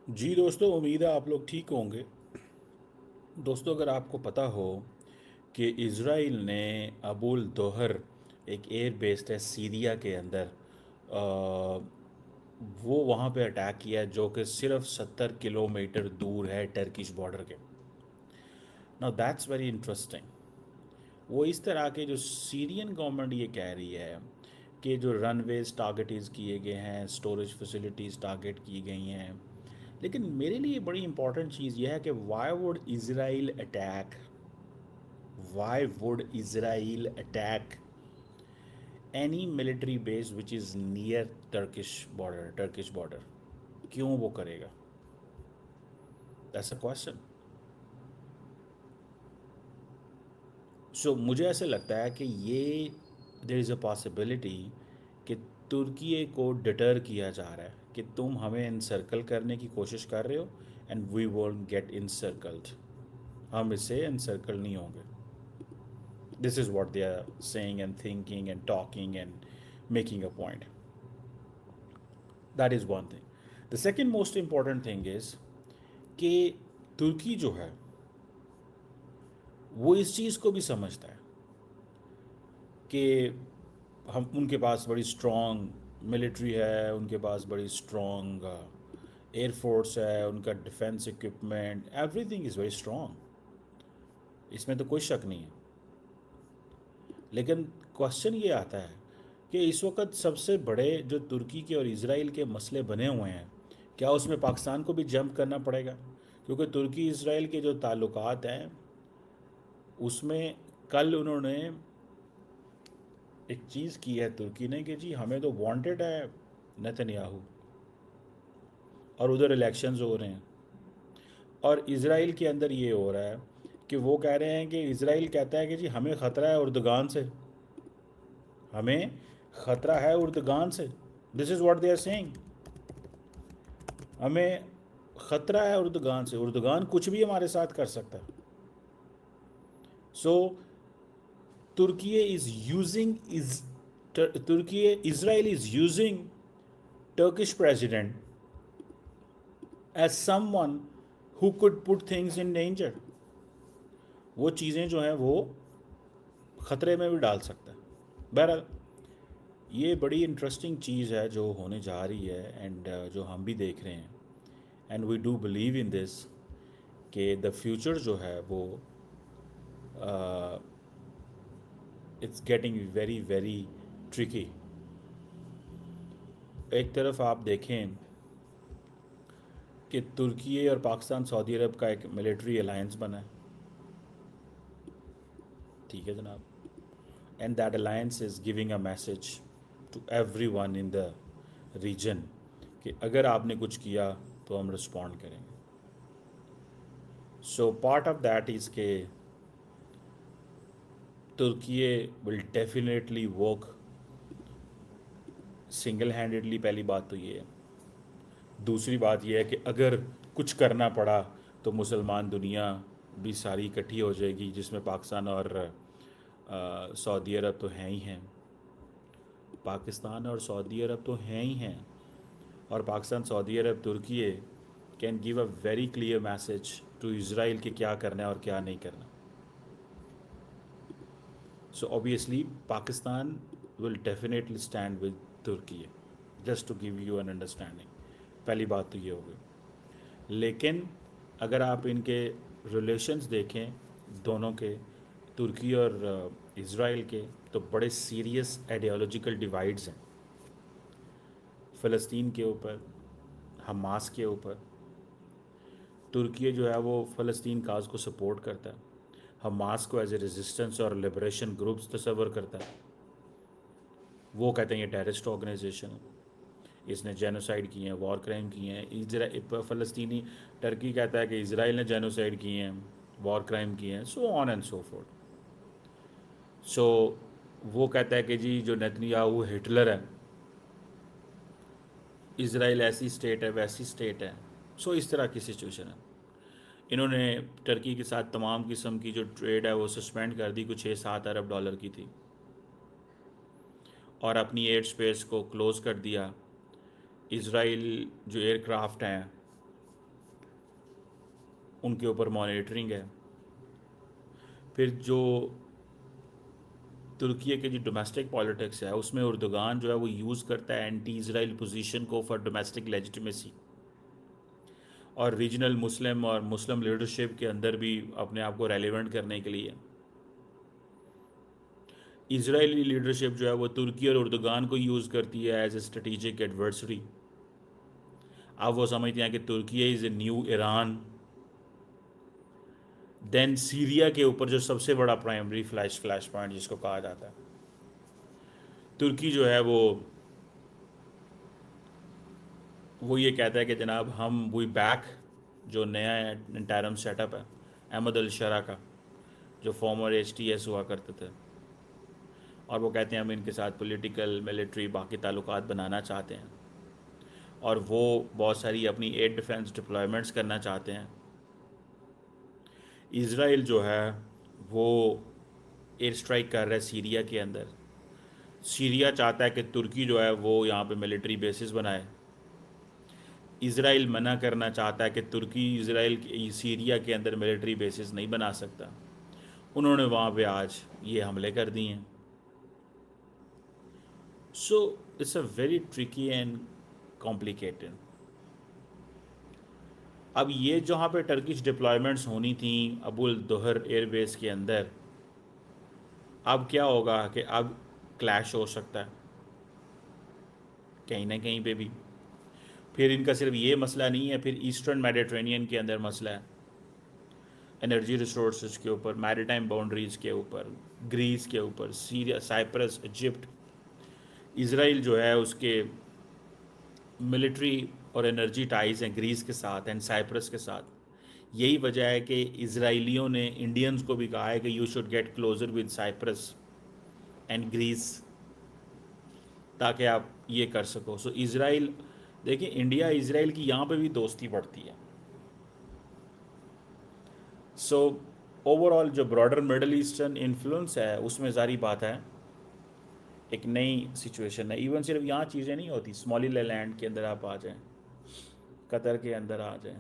جی دوستوں، امید ہے آپ لوگ ٹھیک ہوں گے۔ دوستوں، اگر آپ کو پتہ ہو کہ اسرائیل نے ابو الدوہر ایک ایئر بیس ہے سیریا کے اندر، آ، وہ وہاں پہ اٹیک کیا ہے جو کہ صرف 70 کلومیٹر دور ہے ٹرکش بارڈر کے۔ نا دیٹس ویری انٹرسٹنگ۔ وہ اس طرح کے جو سیرین گورنمنٹ یہ کہہ رہی ہے کہ جو رن ویز ٹارگیٹز کیے گئے ہیں، سٹوریج فیسلٹیز ٹارگیٹ کی گئی ہیں، لیکن میرے لیے بڑی امپورٹنٹ چیز یہ ہے کہ Y would Israel attack any military base which is near Turkish border? کیوں وہ کرے گا؟ That's a question. سو مجھے ایسے لگتا ہے کہ یہ دیر از اے پاسبلٹی کہ ترکی کو ڈٹر کیا جا رہا ہے کہ تم ہمیں انسرکل کرنے کی کوشش کر رہے ہو، and we won't get encircled, ہم اس سے انسرکل نہیں ہوں گے۔ This is what they are seeing and thinking and talking and making a point. That is one thing. The second most important thing is کہ ترکی جو ہے وہ اس چیز کو بھی سمجھتا ہے کہ ہم ان کے پاس بڑی اسٹرانگ ملٹری ہے، ان کے پاس بڑی اسٹرانگ ایئر فورس ہے، ان کا defence equipment everything is very strong, اس میں تو کوئی شک نہیں ہے۔ لیکن کوشچن یہ آتا ہے کہ اس وقت سب سے بڑے جو ترکی کے اور اسرائیل کے مسئلے بنے ہوئے ہیں، کیا اس میں پاکستان کو بھی جمپ کرنا پڑے گا؟ کیونکہ ترکی اسرائیل کے جو تعلقات ہیں اس میں کل انہوں نے ایک چیز کی ہے ترکی نے کہ جی ہمیں تو وانٹڈ ہے نتن یاہو، اور ادھر الیکشنز ہو رہے ہیں، اور اسرائیل کے اندر یہ ہو رہا ہے کہ وہ کہہ رہے ہیں کہ اسرائیل کہتا ہے کہ جی ہمیں خطرہ ہے اردگان سے، ہمیں خطرہ ہے اردگان سے۔ This is what they are seeing, ہمیں خطرہ ہے اردگان سے، اردگان کچھ بھی ہمارے ساتھ کر سکتا ہے۔ So Turkey is using Turkey Israel is using Turkish president as some one who could put things in danger، وہ چیزیں جو ہیں وہ خطرے میں بھی ڈال سکتا ہے۔ بہرحال یہ بڑی انٹرسٹنگ چیز ہے جو ہونے جا رہی ہے، اینڈ جو ہم بھی دیکھ رہے ہیں، and we do believe in this کہ دا فیوچر جو ہے وہ it's getting very very Turkey. ایک طرف آپ دیکھیں کہ ترکی اور پاکستان سعودی عرب کا ایک ملٹری الائنس بنا ہے، ٹھیک ہے جناب، and that alliance is giving a message to everyone in the region کہ اگر آپ نے کچھ کیا تو ہم رسپونڈ کریں گے۔ So part of that is کہ Turkey will definitely work single handedly, پہلی بات تو یہ ہے۔ دوسری بات یہ ہے کہ اگر کچھ کرنا پڑا تو مسلمان دنیا بھی ساری اکٹھی ہو جائے گی، جس میں پاکستان اور سعودی عرب تو ہیں ہی ہیں، پاکستان اور سعودی عرب تو ہیں ہی ہیں، اور Pakistan, Saudi Arab, Turkey can give a very clear message to Israel کہ کیا کرنا ہے اور کیا نہیں کرنا۔ So obviously Pakistan will definitely stand with Turkey, just to give you an understanding, پہلی بات تو یہ ہو گئی۔ لیکن اگر آپ ان کے ریلیشنز دیکھیں دونوں کے، ترکی اور اسرائیل کے، تو بڑے سیریس آئیڈیالوجیکل ڈیوائڈز ہیں، فلسطین کے اوپر، حماس کے اوپر۔ ترکی جو ہے وہ فلسطین کاز کو سپورٹ کرتا ہے، حماس کو ایز اے ریزسٹنس اور لبریشن گروپس تصور کرتا ہے، وہ کہتے ہیں یہ ٹیررسٹ آرگنائزیشن ہے، اس نے جینوسائڈ کیے ہیں، وار کرائم کیے ہیں، فلسطینی ٹرکی کہتا ہے کہ اسرائیل نے جینوسائڈ کیے ہیں، وار کرائم کیے ہیں، سو آن اینڈ سو فورتھ۔ سو وہ کہتا ہے کہ جی جو نیتنیاہو ہٹلر ہے، اسرائیل ایسی اسٹیٹ ہے ویسی اسٹیٹ ہے۔ سو اس طرح کی سچویشن ہے۔ انہوں نے ٹرکی کے ساتھ تمام قسم کی جو ٹریڈ ہے وہ سسپینڈ کر دی، کچھ 6-7 ارب ڈالر کی تھی، اور اپنی ایئر سپیس کو کلوز کر دیا۔ اسرائیل جو ایئر کرافٹ ہیں ان کے اوپر مانیٹرنگ ہے. پھر جو ترکیے کے جو ڈومیسٹک پالیٹکس ہے اس میں اردوغان جو ہے وہ یوز کرتا ہے اینٹی اسرائیل پوزیشن کو فار ڈومیسٹک لیجیٹمیسی، اور ریجنل مسلم اور مسلم لیڈرشپ کے اندر بھی اپنے آپ کو ریلیونٹ کرنے کے لیے اسرائیلی لیڈرشپ جو ہے وہ ترکی اور اردوغان کو یوز کرتی ہے ایز اے اسٹریٹجک ایڈورسری. اب وہ سمجھتے ہیں کہ Turkey is a new Iran. Then Syria کے اوپر جو سب سے بڑا پرائمری فلیش پوائنٹ جس کو کہا جاتا ہے، ترکی جو ہے وہ یہ کہتا ہے کہ جناب ہم وی بیک جو نیا انٹرم سیٹ اپ ہے احمد الشرا کا، جو فارمر HTS ہوا کرتے تھے، اور وہ کہتے ہیں ہم ان کے ساتھ پولیٹیکل ملٹری باقی تعلقات بنانا چاہتے ہیں، اور وہ بہت ساری اپنی ایئر ڈیفنس ڈپلائمنٹس کرنا چاہتے ہیں. اسرائیل جو ہے وہ ایئر اسٹرائک کر رہا ہے سیریا کے اندر. سیریا چاہتا ہے کہ ترکی جو ہے وہ یہاں پہ ملٹری بیسز بنائے. اسرائیل منع کرنا چاہتا ہے کہ ترکی سیریا کے اندر ملٹری بیسز نہیں بنا سکتا. انہوں نے وہاں پہ آج یہ حملے کر دیے ہیں. So it's a very tricky and complicated. اب یہ جہاں پہ ٹرکش ڈپلائمنٹس ہونی تھیں ابو الدہر ایئر بیس کے اندر، اب کیا ہوگا کہ اب کلیش ہو سکتا ہے کہیں نہ کہیں پہ بھی. پھر ان کا صرف یہ مسئلہ نہیں ہے، پھر ایسٹرن میڈیٹرینین کے اندر مسئلہ ہے انرجی ریسورسز کے اوپر، میریٹائم باؤنڈریز کے اوپر، گریس کے اوپر، سیریا، سائپرس، ایجپٹ. اسرائیل جو ہے اس کے ملٹری اور انرجی ٹائز ہیں گریس کے ساتھ اینڈ سائپرس کے ساتھ. یہی وجہ ہے کہ اسرائیلیوں نے انڈینز کو بھی کہا ہے کہ you should get closer with Cyprus and Greece تاکہ آپ یہ کر سکو. سو اسرائیل دیکھیں، انڈیا اسرائیل کی یہاں پہ بھی دوستی بڑھتی ہے. سو اوور آل جو براڈر مڈل ایسٹرن انفلوئنس ہے اس میں ظاہری بات ہے ایک نئی سچویشن ہے. ایون صرف یہاں چیزیں نہیں ہوتی، سمالی لینڈ کے اندر آپ آ جائیں، قطر کے اندر آ جائیں.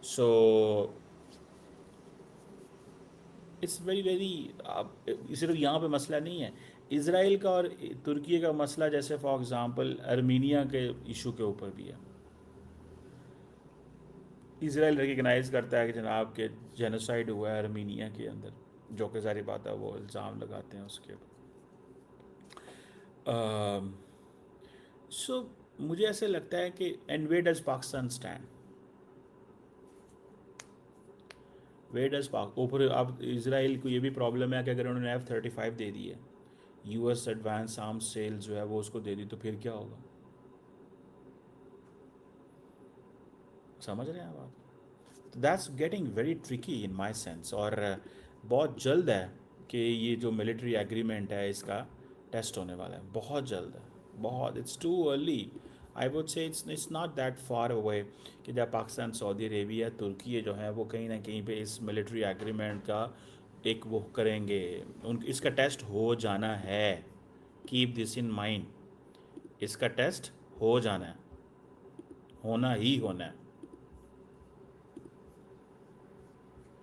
سو اٹس ویری صرف یہاں پہ مسئلہ نہیں ہے. اسرائیل کا اور ترکی کا مسئلہ جیسے فار ایگزامپل ارمینیا کے ایشو کے اوپر بھی ہے. اسرائیل ریکگنائز کرتا ہے کہ جناب کہ جینوسائیڈ ہوا ہے ارمینیا کے اندر، جو کہ ظاہری بات ہے وہ الزام لگاتے ہیں اس کے اوپر. سو مجھے ایسے لگتا ہے کہ and where does Pakistan stand, where does اوپر. اب اسرائیل کو یہ بھی پرابلم ہے کہ اگر انہوں نے F-35 دے دی ہے، US ایڈوانس آرمز سیل جو ہے وہ اس کو دے دی، تو پھر کیا ہوگا؟ سمجھ رہے ہیں آپ بات؟ That's getting very tricky in my sense. اور بہت جلد ہے کہ یہ جو ملٹری ایگریمنٹ ہے اس کا ٹیسٹ ہونے والا ہے، بہت جلد ہے، بہت. It's too early. I would say it's not that far away کہ جب پاکستان، سعودی عربیہ، ترکی جو ہیں وہ کہیں نہ کہیں پہ اس ملٹری ایگریمنٹ کا ایک وہ کریں گے. اس کا ٹیسٹ ہو جانا ہے. کیپ دس ان مائنڈ، اس کا ٹیسٹ ہو جانا ہے، ہونا ہی ہونا ہے.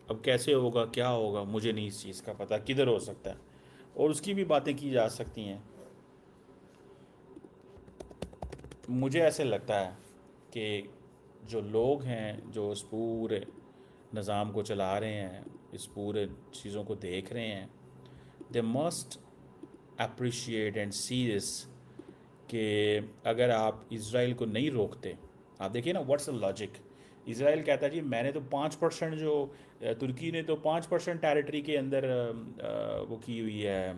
اب کیسے ہوگا، کیا ہوگا، مجھے نہیں اس چیز کا پتہ، کدھر ہو سکتا ہے، اور اس کی بھی باتیں کی جا سکتی ہیں. مجھے ایسے لگتا ہے کہ جو لوگ ہیں جو اس پورے نظام کو چلا رہے ہیں، اس پورے چیزوں کو دیکھ رہے ہیں، دے مسٹ اپریشیٹ اینڈ سی دس کہ اگر آپ اسرائیل کو نہیں روکتے، آپ دیکھیے نا واٹس اے لاجک. اسرائیل کہتا ہے جی میں نے تو 5% جو ترکی نے تو 5% ٹیریٹری کے اندر وہ کی ہوئی ہے،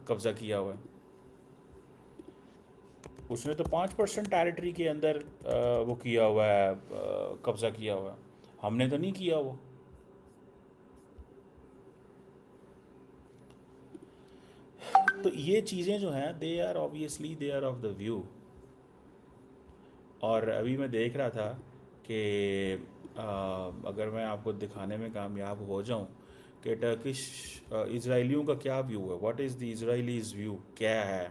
قبضہ کیا ہوا ہے. اس نے تو 5% ٹیریٹری کے اندر وہ کیا ہوا ہے، قبضہ کیا ہوا ہے. ہم نے تو نہیں کیا وہ. تو یہ چیزیں جو ہیں they are obviously they are of the view. اور ابھی میں دیکھ رہا تھا کہ اگر میں آپ کو دکھانے میں کامیاب ہو جاؤں کہ ٹرکش اسرائیلیوں کا کیا ویو ہے، واٹ از دی اسرائیلیز ویو، کیا ہے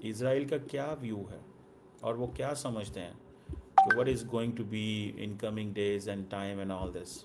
اسرائیل کا کیا ویو ہے، اور وہ کیا سمجھتے ہیں what is going to be in coming days and time and all this.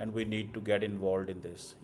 and we need to get involved in this.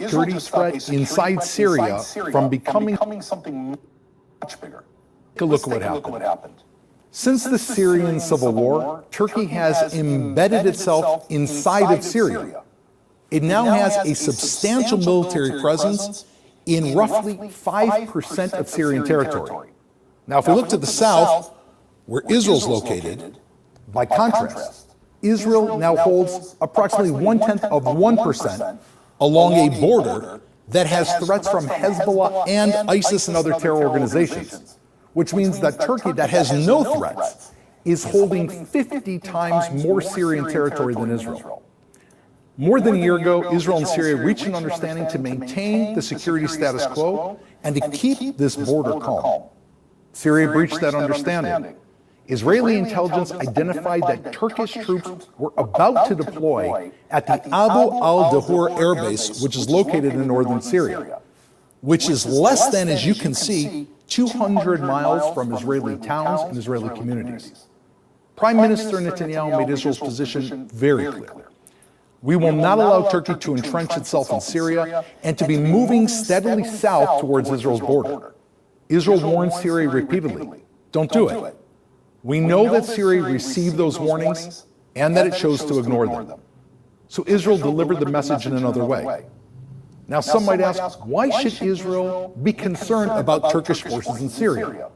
Security threat inside Syria from becoming something much bigger. Take a look at what happened. Since the Syrian civil war, Turkey has embedded itself inside of Syria. It now has a substantial military presence in roughly 5% of Syrian territory. Now, if we look to the south, where Israel's located, by contrast, Israel now holds approximately 1/10 of 1% along a border that has threats from Hezbollah and ISIS and other terror organizations, which means that Turkey, that has no threats, is holding 50 times more Syrian territory than Israel. More than a year ago, Israel and Syria reached an understanding to maintain the security status quo and to keep this border calm. Syria breached that understanding. Israeli intelligence identified that Turkish troops were about to deploy at the Abu al-Dahur air base, which is located in northern Syria, which is less than, as you can see, 200 miles from Israeli towns and Israeli communities. Prime Minister Netanyahu made Israel's position very clear. We will not allow Turkey to entrench itself in Syria and to be moving steadily south towards Israel's border. Israel warned Syria repeatedly, don't do it. We know that Syria received those warnings and that it chose to ignore them. So Israel delivered the message in another way. Now some might ask, why should Israel be concerned about Turkish forces in Syria?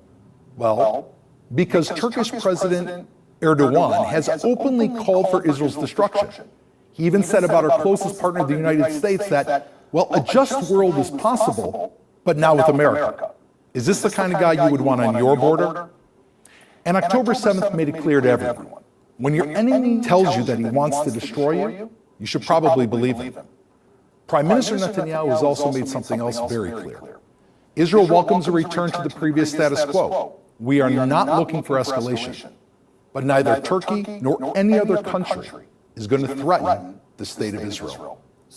Well, because Turkish President Erdogan has openly called for Israel's destruction. He even said about our closest partner, the United States, that, well, a just world is possible, but now with America. Is this the kind of guy you would want on your border? And October 7th made it clear to everyone. When your enemy tells you that he wants to destroy you, you should probably believe him. Prime Minister Netanyahu has also made something else very clear. Israel welcomes a return to the previous status quo. We are not looking for escalation. But neither Turkey nor any other country is going to threaten the state of Israel.